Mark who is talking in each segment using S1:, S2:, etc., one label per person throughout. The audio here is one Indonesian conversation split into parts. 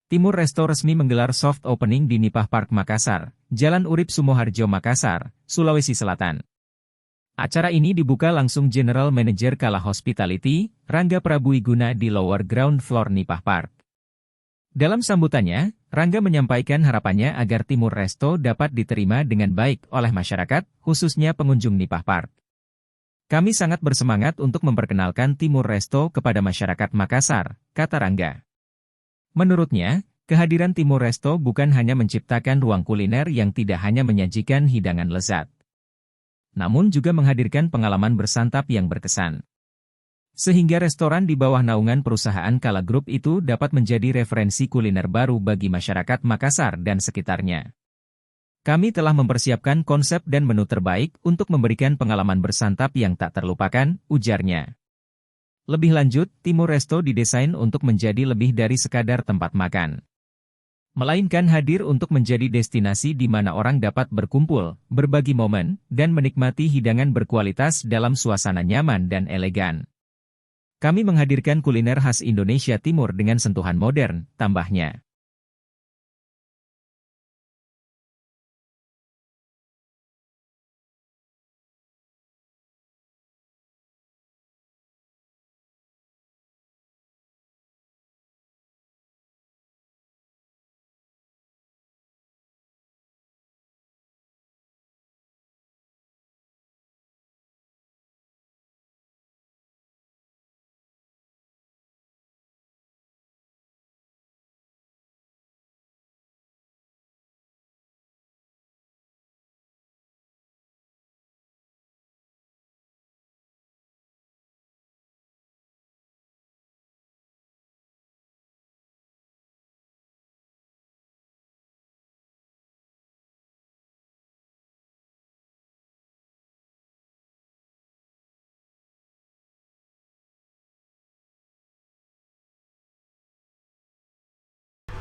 S1: Timur Resto resmi menggelar soft opening di Nipah Park Makassar, Jalan Urip Sumoharjo Makassar, Sulawesi Selatan. Acara ini dibuka langsung General Manager Kala Hospitality, Rangga Prabuiguna di lower ground floor Nipah Park. Dalam sambutannya, Rangga menyampaikan harapannya agar Timur Resto dapat diterima dengan baik oleh masyarakat, khususnya pengunjung Nipah Park. Kami sangat bersemangat untuk memperkenalkan Timur Resto kepada masyarakat Makassar, kata Rangga. Menurutnya, kehadiran Timur Resto bukan hanya menciptakan ruang kuliner yang tidak hanya menyajikan hidangan lezat, namun juga menghadirkan pengalaman bersantap yang berkesan. Sehingga restoran di bawah naungan perusahaan Kala Group itu dapat menjadi referensi kuliner baru bagi masyarakat Makassar dan sekitarnya. Kami telah mempersiapkan konsep dan menu terbaik untuk memberikan pengalaman bersantap yang tak terlupakan, ujarnya. Lebih lanjut, Timur Resto didesain untuk menjadi lebih dari sekadar tempat makan, melainkan hadir untuk menjadi destinasi di mana orang dapat berkumpul, berbagi momen, dan menikmati hidangan berkualitas dalam suasana nyaman dan elegan. Kami menghadirkan kuliner khas Indonesia Timur dengan sentuhan modern, tambahnya.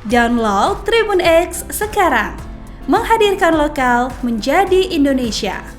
S2: Download Tribun X sekarang, menghadirkan lokal menjadi Indonesia.